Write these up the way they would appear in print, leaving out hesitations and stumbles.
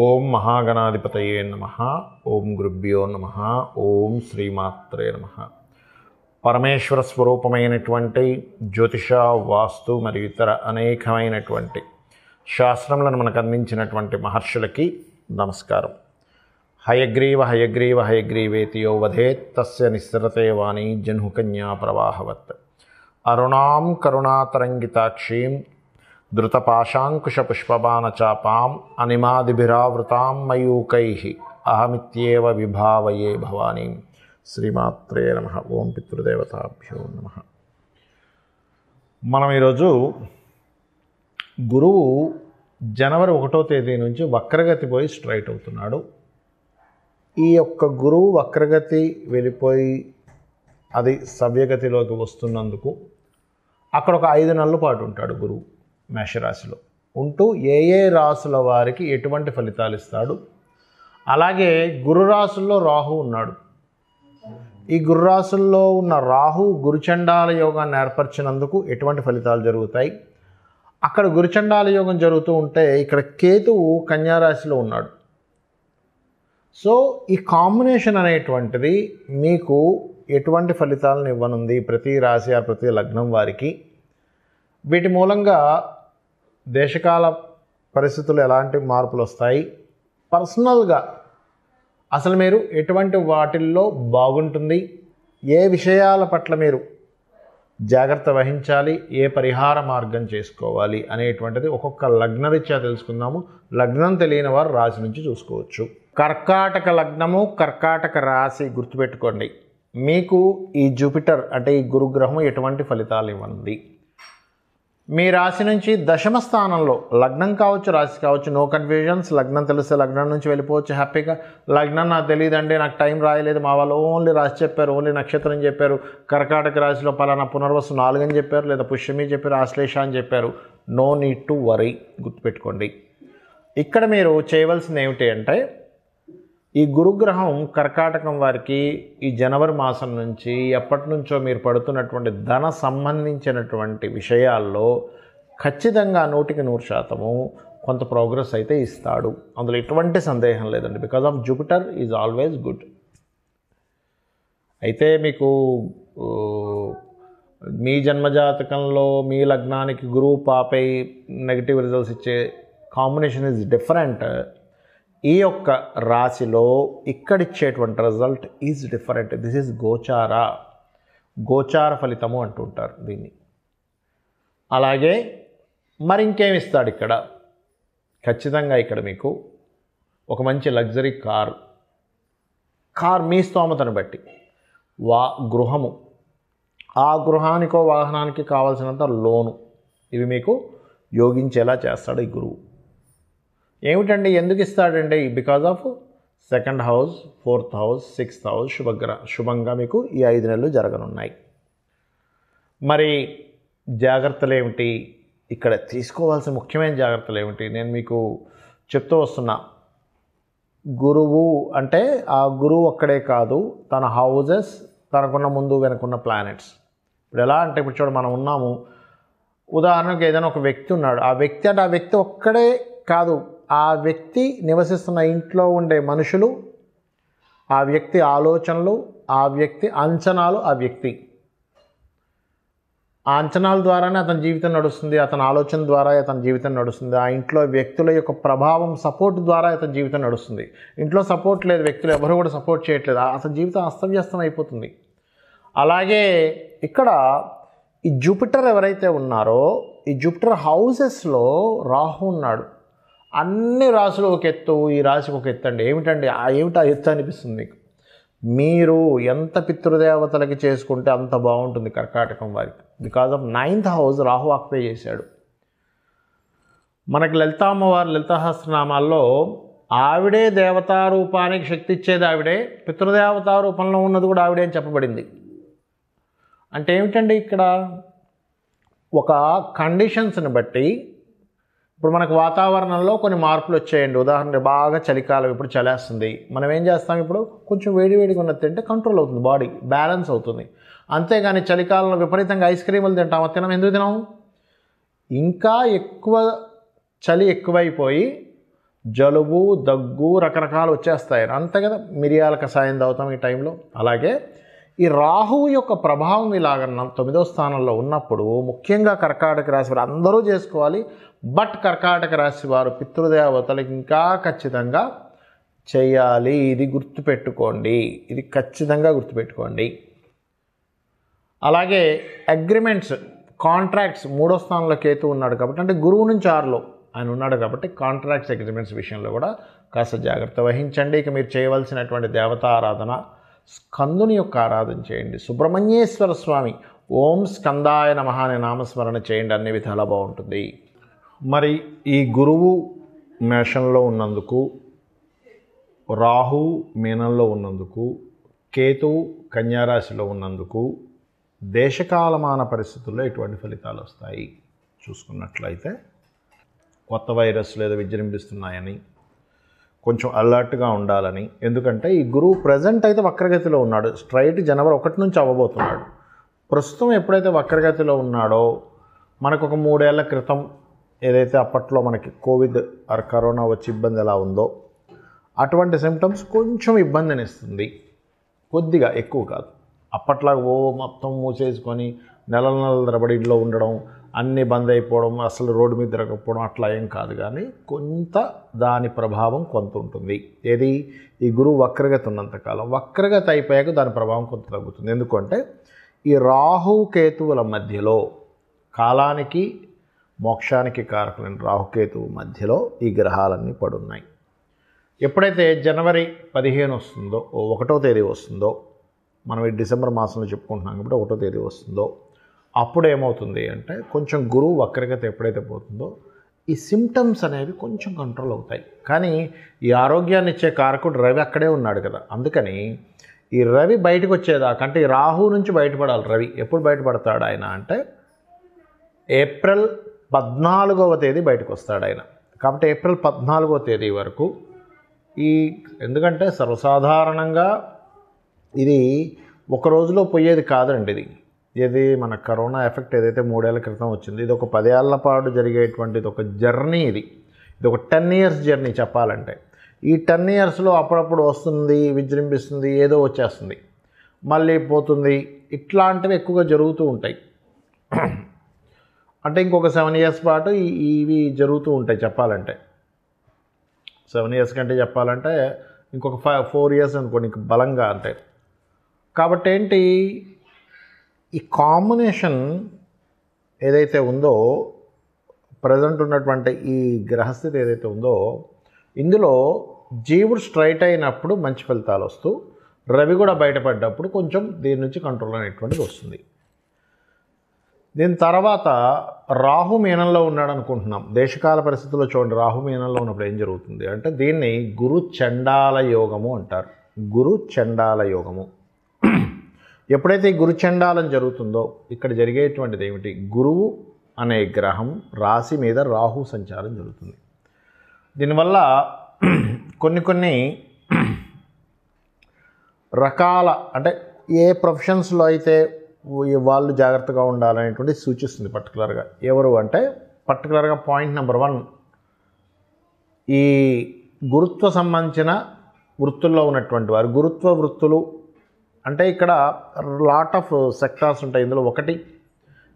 ఓం మహాగణాధిపతయే నమః. ఓం గురుభ్యో నమః. ఓం శ్రీమాత్రే నమః. పరమేశ్వర స్వరూపమైనటువంటి జ్యోతిష, వాస్తు మరియు ఇతర అనేకమైనటువంటి శాస్త్రములను మనకు అందించినటువంటి మహర్షులకి నమస్కారం. హయగ్రీవ హయగ్రీవ హయగ్రీవేతి యో వదేత్ తస్య నిస్సరతే వాణి జహ్నుకన్యా ప్రవాహవత్. అరుణాం కరుణాతరంగితాక్షీం ధృతపాశాంకుశపుష్పబాణచాపాం అనిమాదిభిరావృతాం మయూకైః అహమిత్యేవ విభావయే భవానీం. శ్రీమాత్రే నమః. ఓం పితృదేవతాభ్యో నమః. మనం ఈరోజు గురువు జనవరి 1వ తేదీ నుంచి వక్రగతి పోయి స్ట్రైట్ అవుతున్నాడు. ఈ యొక్క గురువు వక్రగతి వెళ్ళిపోయి అది సవ్యగతిలోకి వస్తున్నందుకు అక్కడ ఒక 5 నెలల పాటు ఉంటాడు గురువు మేషరాశిలో ఉంటూ ఏ రాశుల వారికి ఎటువంటి ఫలితాలు ఇస్తాడు. అలాగే గురు రాశుల్లో రాహు ఉన్నాడు. ఈ గురు రాశుల్లో ఉన్న రాహు గురుచండాల యోగాన్ని ఏర్పరిచినందుకు ఎటువంటి ఫలితాలు జరుగుతాయి. అక్కడ గురుచండాల యోగం జరుగుతూ ఉంటే ఇక్కడ కేతువు కన్యారాశిలో ఉన్నాడు. సో ఈ కాంబినేషన్ అనేటువంటిది మీకు ఎటువంటి ఫలితాలను ఇవ్వనుంది ప్రతి రాశి ప్రతి లగ్నం వారికి. వీటి మూలంగా దేశకాల పరిస్థితులు ఎలాంటి మార్పులు వస్తాయి, పర్సనల్గా అసలు మీరు ఎటువంటి వాటిల్లో బాగుంటుంది, ఏ విషయాల పట్ల మీరు జాగ్రత్త వహించాలి, ఏ పరిహార మార్గం చేసుకోవాలి అనేటువంటిది ఒక్కొక్క లగ్నరీత్యా తెలుసుకుందాము. లగ్నం తెలియని వారు రాశి నుంచి చూసుకోవచ్చు. కర్కాటక లగ్నము, కర్కాటక రాశి గుర్తుపెట్టుకోండి. మీకు ఈ జూపిటర్ అంటే ఈ గురుగ్రహం ఎటువంటి ఫలితాలు ఇవ్వనుంది. మీ రాశి నుంచి దశమ స్థానంలో లగ్నం కావచ్చు, రాశి కావచ్చు, నో కన్ఫ్యూజన్స్. లగ్నం తెలిస్తే లగ్నం నుంచి వెళ్ళిపోవచ్చు హ్యాపీగా. లగ్నం నాకు తెలియదండి, నాకు టైం రాయలేదు, మా వాళ్ళు ఓన్లీ రాశి చెప్పారు, ఓన్లీ నక్షత్రం చెప్పారు, కర్కాటక రాశిలో పలానా పునర్వసు 4 అని చెప్పారు, లేదా పుష్యమి చెప్పారు, ఆశ్లేష అని చెప్పారు. No need to worry. గుర్తుపెట్టుకోండి. ఇక్కడ మీరు చేయవలసింది ఏమిటి అంటే, ఈ గురుగ్రహం కర్కాటకం వారికి ఈ జనవరి మాసం నుంచి ఎప్పటి నుంచో మీరు పడుతున్నటువంటి ధన సంబంధించినటువంటి విషయాల్లో ఖచ్చితంగా 100% కొంత ప్రోగ్రెస్ అయితే ఇస్తాడు. అందులో ఎటువంటి సందేహం లేదండి. Because of Jupiter is always good. అయితే మీకు మీ జన్మజాతకంలో మీ లగ్నానికి గురువు పాపై నెగిటివ్ రిజల్ట్స్ ఇచ్చే కాంబినేషన్ ఈజ్ డిఫరెంట్. ఈ యొక్క రాశిలో ఇక్కడిచ్చేటువంటి result is different. This is గోచార ఫలితము అంటుంటారు దీన్ని. అలాగే మరి ఇంకేమి ఇస్తాడు ఇక్కడ? ఖచ్చితంగా ఇక్కడ మీకు ఒక మంచి లగ్జరీ కార్ మీ స్తోమతను బట్టి గృహము, ఆ గృహానికో వాహనానికి కావాల్సినంత లోను, ఇవి మీకు యోగించేలా చేస్తాడు ఈ గురువు. ఏమిటండి, ఎందుకు ఇస్తాడండి? Because of 2nd house, 4th house, 6th house శుభంగా మీకు ఈ 5 నెలలు జరగనున్నాయి. మరి జాగ్రత్తలు ఏమిటి, ఇక్కడ తీసుకోవాల్సిన ముఖ్యమైన జాగ్రత్తలు ఏమిటి నేను మీకు చెప్తూ వస్తున్నా. గురువు అంటే ఆ గురువు ఒక్కడే కాదు, తన హౌజెస్, తనకున్న ముందు వెనుకున్న ప్లానెట్స్. ఇప్పుడు ఎలా అంటే, ఇప్పుడు చూడ మనం ఉన్నాము, ఉదాహరణకు ఏదైనా ఒక వ్యక్తి ఉన్నాడు. ఆ వ్యక్తి అంటే ఆ వ్యక్తి ఒక్కడే కాదు, ఆ వ్యక్తి నివసిస్తున్న ఇంట్లో ఉండే మనుషులు, ఆ వ్యక్తి ఆలోచనలు, ఆ వ్యక్తి అంచనాలు, ఆ అంచనాల ద్వారానే అతని జీవితం నడుస్తుంది, అతని ఆలోచన ద్వారా అతని జీవితం నడుస్తుంది, ఆ ఇంట్లో వ్యక్తుల యొక్క ప్రభావం, సపోర్ట్ ద్వారా అతని జీవితం నడుస్తుంది. ఇంట్లో సపోర్ట్ లేదు, వ్యక్తులు ఎవరు కూడా సపోర్ట్ చేయట్లేదు, అతని జీవితం అస్తవ్యస్తం అయిపోతుంది. అలాగే ఇక్కడ ఈ జూపిటర్ ఎవరైతే ఉన్నారో, ఈ జూపిటర్ హౌసెస్లో రాహు ఉన్నాడు. అన్ని రాశులు ఒక ఎత్తు, ఈ రాశికి ఒక ఎత్తు అండి. ఏమిటండి ఏమిటి ఆ ఎత్తు అనిపిస్తుంది మీకు? మీరు ఎంత పితృదేవతలకి చేసుకుంటే అంత బాగుంటుంది కర్కాటకం వారికి. Because of 9th house Rahu occupy చేశాడు. మనకి లలితామ్మవారు లలితాసహస్రనామాల్లో ఆవిడే దేవతా రూపానికి శక్తి ఇచ్చేది ఆవిడే, పితృదేవతా రూపంలో ఉన్నది కూడా ఆవిడే అని చెప్పబడింది. అంటే ఏమిటండి, ఇక్కడ ఒక కండిషన్స్ని బట్టి ఇప్పుడు మనకు వాతావరణంలో కొన్ని మార్పులు వచ్చాయండి. ఉదాహరణ బాగా చలికాలం, ఇప్పుడు చలేస్తుంది, మనం ఏం చేస్తాం, ఇప్పుడు కొంచెం వేడిగా ఉన్నది తింటే కంట్రోల్ అవుతుంది, బాడీ బ్యాలెన్స్ అవుతుంది. అంతేగాని చలికాలంలో విపరీతంగా ఐస్ క్రీములు తింటాం, ఎందుకు తినాము? ఇంకా ఎక్కువ చలి ఎక్కువైపోయి జలుబు, దగ్గు రకరకాలు వచ్చేస్తాయి. అంతే కదా, మిరియాల కషాయం తాగుతాం ఈ టైంలో. అలాగే ఈ రాహువు యొక్క ప్రభావం ఇలాగ 9వ స్థానంలో ఉన్నప్పుడు ముఖ్యంగా కర్కాటక రాశి వారు అందరూ చేసుకోవాలి. బట్ కర్కాటక రాశి వారు పితృదేవతలకు ఇంకా ఖచ్చితంగా చేయాలి. ఇది గుర్తుపెట్టుకోండి, ఇది ఖచ్చితంగా గుర్తుపెట్టుకోండి. అలాగే అగ్రిమెంట్స్, కాంట్రాక్ట్స్ 3వ స్థానంలో కేతు ఉన్నాడు కాబట్టి, అంటే గురువు నుంచి 6లో ఆయన ఉన్నాడు కాబట్టి కాంట్రాక్ట్స్, అగ్రిమెంట్స్ విషయంలో కూడా కాస్త జాగ్రత్త వహించండి. ఇక మీరు చేయవలసినటువంటి దేవతా ఆరాధన, స్కందుని యొక్క ఆరాధన చేయండి. సుబ్రహ్మణ్యేశ్వర స్వామి ఓం స్కందాయ నమః అనే నామస్మరణ చేయండి, అన్ని విధాలా బాగుంటుంది. మరి ఈ గురువు మేషంలో ఉన్నందుకు, రాహు మీనంలో ఉన్నందుకు, కేతువు కన్యారాశిలో ఉన్నందుకు దేశకాలమాన పరిస్థితుల్లో ఎటువంటి ఫలితాలు వస్తాయి చూసుకున్నట్లయితే, కొత్త వైరస్లు ఏదో విజృంభిస్తున్నాయని కొంచెం అలర్ట్గా ఉండాలని. ఎందుకంటే ఈ గురువు ప్రజెంట్ అయితే వక్రగతిలో ఉన్నాడు, స్ట్రైట్ జనవరి 1 నుంచి అవ్వబోతున్నాడు. ప్రస్తుతం ఎప్పుడైతే వక్రగతిలో ఉన్నాడో, మనకు ఒక 3 ఏళ్ల క్రితం ఏదైతే అప్పట్లో మనకి కోవిడ్ ఆర్ కరోనా వచ్చి ఇబ్బంది ఎలా ఉందో అటువంటి సిమ్టమ్స్ కొంచెం ఇబ్బందిని ఇస్తుంది, కొద్దిగా, ఎక్కువ కాదు. అప్పట్లాగా మొత్తం మూసేసుకొని నెలల తరబడి ఇంట్లో ఉండడం, అన్నీ బంద్ అయిపోవడం, అసలు రోడ్డు మీద తిరగకపోవడం అట్లా ఏం కాదు. కానీ కొంత దాని ప్రభావం కొంత ఉంటుంది. ఏది, ఈ గురువు వక్రగతి ఉన్నంతకాలం. వక్రగతి అయిపోయాక దాని ప్రభావం కొంత తగ్గుతుంది. ఎందుకంటే ఈ రాహు కేతువుల మధ్యలో, కాలానికి మోక్షానికి కారకులైన రాహుకేతువు మధ్యలో ఈ గ్రహాలన్నీ పడున్నాయి. ఎప్పుడైతే జనవరి 15 వస్తుందో, 1వ తేదీ వస్తుందో, మనం ఈ డిసెంబర్ మాసంలో చెప్పుకుంటున్నాం కాబట్టి 1వ తేదీ వస్తుందో, అప్పుడు ఏమవుతుంది అంటే కొంచెం గురువు వక్రగతి ఎప్పుడైతే పోతుందో ఈ సిమ్టమ్స్ అనేవి కొంచెం కంట్రోల్ అవుతాయి. కానీ ఈ ఆరోగ్యాన్ని ఇచ్చే కారకుడు రవి అక్కడే ఉన్నాడు కదా, అందుకని ఈ రవి బయటకు వచ్చేదాకా, అంటే ఈ రాహు నుంచి బయటపడాలి రవి. ఎప్పుడు బయటపడతాడు ఆయన అంటే ఏప్రిల్ 14వ తేదీ బయటకు వస్తాడు ఆయన. కాబట్టి ఏప్రిల్ 14వ తేదీ వరకు ఎందుకంటే సర్వసాధారణంగా ఇది ఒక రోజులో పోయేది కాదండి. ఇది మన కరోనా ఎఫెక్ట్ ఏదైతే 3 ఏళ్ల క్రితం వచ్చింది, ఇది ఒక 10 ఏళ్ల పాటు జరిగేటువంటిది ఒక జర్నీ. ఇది ఒక 10 ఇయర్స్ జర్నీ చెప్పాలంటే. ఈ 10 ఇయర్స్లో అప్పుడప్పుడు వస్తుంది, విజృంభిస్తుంది, ఏదో వచ్చేస్తుంది, మళ్ళీ పోతుంది, ఇట్లాంటివి ఎక్కువగా జరుగుతూ ఉంటాయి. అంటే ఇంకొక 7 ఇయర్స్ పాటు ఇవి జరుగుతూ ఉంటాయి చెప్పాలంటే. 7 ఇయర్స్ కంటే చెప్పాలంటే ఇంకొక 4 ఇయర్స్ అనుకోండి ఇంక బలంగా. అంటే కాబట్టి ఏంటి, ఈ కాంబినేషన్ ఏదైతే ఉందో, ప్రజెంట్ ఉన్నటువంటి ఈ గ్రహస్థితి ఏదైతే ఉందో, ఇందులో జీవుడు స్ట్రైట్ అయినప్పుడు మంచి ఫలితాలు వస్తూ, రవి కూడా బయటపడ్డప్పుడు కొంచెం దీని నుంచి కంట్రోల్ అనేటువంటిది వస్తుంది. దీని తర్వాత రాహు మీనంలో ఉన్నాడు అనుకుంటున్నాం. దేశకాల పరిస్థితుల్లో చూడండి, రాహు మీనంలో ఉన్నప్పుడు ఏం జరుగుతుంది అంటే దీన్ని గురు చండాల యోగము అంటారు. గురు చండాల యోగము. ఎప్పుడైతే ఈ గురు చండాలం జరుగుతుందో ఇక్కడ జరిగేటువంటిది ఏమిటి, గురువు అనే గ్రహం రాశి మీద రాహు సంచారం జరుగుతుంది. దీనివల్ల కొన్ని రకాల, అంటే ఏ ప్రొఫెషన్స్లో అయితే వాళ్ళు జాగ్రత్తగా ఉండాలనేటువంటి సూచిస్తుంది పర్టికులర్గా. ఎవరు అంటే పర్టికులర్గా పాయింట్ నెంబర్ 1, ఈ గురుత్వ సంబంధించిన వృత్తుల్లో ఉన్నటువంటి వారు. గురుత్వ వృత్తులు అంటే ఇక్కడ లాట్ ఆఫ్ సెక్టార్స్ ఉంటాయి. ఇందులో ఒకటి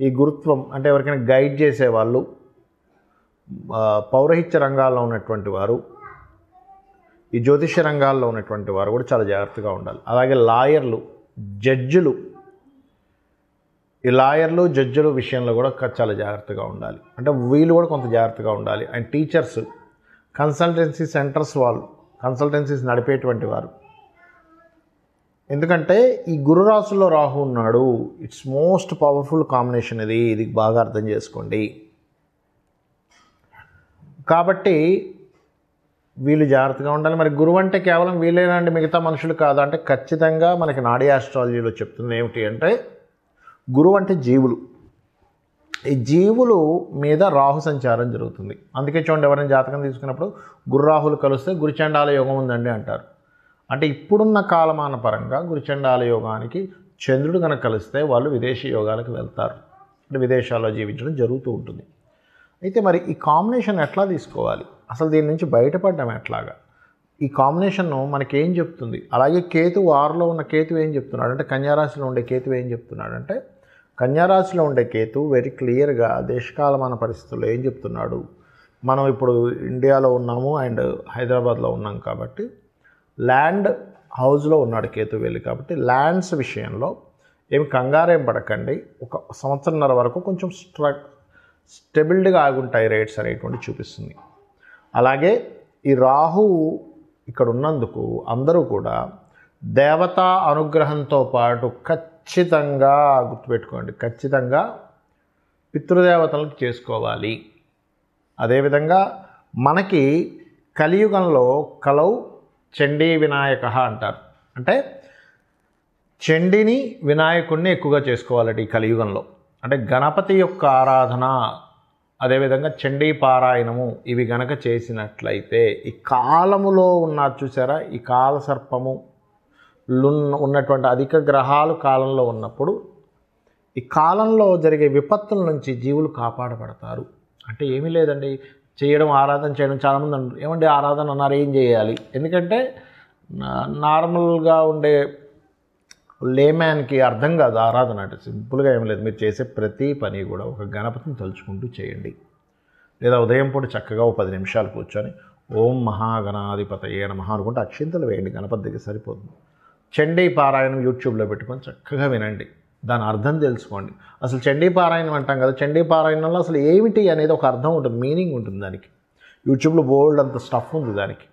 ఈ గురుత్వం అంటే ఎవరికైనా గైడ్ చేసేవాళ్ళు, పౌరహిత్య రంగాల్లో ఉన్నటువంటి వారు, ఈ జ్యోతిష్య రంగాల్లో ఉన్నటువంటి వారు కూడా చాలా జాగ్రత్తగా ఉండాలి. అలాగే లాయర్లు, జడ్జిలు, ఈ లాయర్లు జడ్జిల విషయంలో కూడా చాలా జాగ్రత్తగా ఉండాలి. అంటే వీళ్ళు కూడా కొంత జాగ్రత్తగా ఉండాలి. అండ్ టీచర్స్, కన్సల్టెన్సీ సెంటర్స్ వాళ్ళు, కన్సల్టెన్సీస్ నడిపేటువంటి వారు. ఎందుకంటే ఈ గురు రాశుల్లో రాహు ఉన్నాడు. ఇట్స్ మోస్ట్ పవర్ఫుల్ కాంబినేషన్ ఇది బాగా అర్థం చేసుకోండి. కాబట్టి వీళ్ళు జాగ్రత్తగా ఉండాలి. మరి గురువు అంటే కేవలం వీళ్ళేనండి, మిగతా మనుషులు కాదా అంటే ఖచ్చితంగా మనకి నాడీ ఆస్ట్రాలజీలో చెప్తుంది ఏమిటి అంటే గురువు అంటే జీవులు. ఈ జీవులు మీద రాహు సంచారం జరుగుతుంది. అందుకే చూడండి, ఎవరైనా జాతకం తీసుకున్నప్పుడు గురు రాహులు కలిస్తే గురుచండాల యోగం ఉందండి అంటారు. అంటే ఇప్పుడున్న కాలమాన పరంగా గురుచండాల యోగానికి చంద్రుడు కనుక కలిస్తే వాళ్ళు విదేశీ యోగాలకు వెళ్తారు, అంటే విదేశాల్లో జీవించడం జరుగుతూ ఉంటుంది. అయితే మరి ఈ కాంబినేషన్ ఎట్లా తీసుకోవాలి అసలు దీని నుంచి బయటపడ్డం ఎట్లాగా, ఈ కాంబినేషన్ మనకేం చెప్తుంది. అలాగే కేతు 6లో ఉన్న కేతు ఏం చెప్తున్నాడు అంటే, కన్యారాశిలో ఉండే కేతు ఏం చెప్తున్నాడు అంటే, కన్యారాశిలో ఉండే కేతు వెరీ క్లియర్గా దేశకాలమాన పరిస్థితుల్లో ఏం చెప్తున్నాడు, మనం ఇప్పుడు ఇండియాలో ఉన్నాము అండ్ హైదరాబాద్లో ఉన్నాం కాబట్టి ల్యాండ్ హౌస్లో ఉన్నాడు కేతు వెళ్ళి, కాబట్టి ల్యాండ్స్ విషయంలో ఏమి కంగారేం పడకండి. 1 సంవత్సరంన్నర వరకు కొంచెం స్టెబిలిటీగా ఆగుంటాయి రేట్స్ అనేటువంటి చూపిస్తుంది. అలాగే ఈ రాహువు ఇక్కడ ఉన్నందుకు అందరూ కూడా దేవతా అనుగ్రహంతో పాటు ఖచ్చితంగా గుర్తుపెట్టుకోండి, ఖచ్చితంగా పితృదేవతలకు చేసుకోవాలి. అదేవిధంగా మనకి కలియుగంలో కలౌ చండీ వినాయక అంటారు, అంటే చండిని వినాయకుడిని ఎక్కువగా చేసుకోవాలట ఈ కలియుగంలో. అంటే గణపతి యొక్క ఆరాధన, అదేవిధంగా చండీ పారాయణము ఇవి గనక చేసినట్లయితే ఈ కాలములో ఉన్నారు చూసారా, ఈ కాలసర్పము ఉన్నటువంటి అధిక గ్రహాలు కాలంలో ఉన్నప్పుడు ఈ కాలంలో జరిగే విపత్తుల నుంచి జీవులు కాపాడబడతారు. అంటే ఏమీ లేదండి, చేయడం ఆరాధన చేయడం. చాలామంది అంటారు ఏమండి ఆరాధన అన్నారు ఏం చేయాలి, ఎందుకంటే నార్మల్గా ఉండే లేమ్యాన్కి అర్థం కాదు ఆరాధన అంటే. సింపుల్గా ఏం లేదు, మీరు చేసే ప్రతి పని కూడా ఒక గణపతిని తలుచుకుంటూ చేయండి. లేదా ఉదయం పూట చక్కగా 10 నిమిషాలు కూర్చొని ఓం మహాగణాధిపతయే నమః అనుకుంటే అక్షింతలు వేయండి, గణపతి దగ్గర సరిపోతుంది. చండీ పారాయణం యూట్యూబ్లో పెట్టుకొని చక్కగా వినండి, దాని అర్థం తెలుసుకోండి. అసలు చండీ పారాయణం అంటాం కదా, చండీ పారాయణంలో అసలు ఏమిటి అనేది ఒక అర్థం ఉంటుంది, మీనింగ్ ఉంటుంది దానికి. యూట్యూబ్లో బోల్డ్ అంత స్టఫ్ ఉంది దానికి,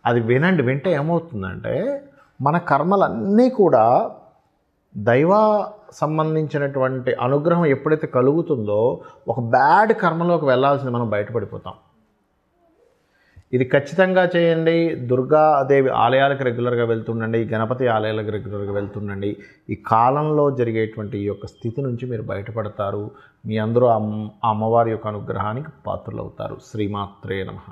అది వినండి. వింటే ఏమవుతుందంటే మన కర్మలన్నీ కూడా దైవ సంబంధించినటువంటి అనుగ్రహం ఎప్పుడైతే కలుగుతుందో ఒక బ్యాడ్ కర్మలోకి వెళ్ళాల్సింది మనం బయటపడిపోతాం. ఇది ఖచ్చితంగా చేయండి. దుర్గాదేవి ఆలయాలకు రెగ్యులర్గా వెళ్తుండండి, గణపతి ఆలయాలకు రెగ్యులర్గా వెళ్తుండండి. ఈ కాలంలో జరిగేటువంటి ఈ యొక్క స్థితి నుంచి మీరు బయటపడతారు. మీ అందరూ అమ్మవారి యొక్క అనుగ్రహానికి పాత్రలవుతారు. శ్రీమాత్రే నమః.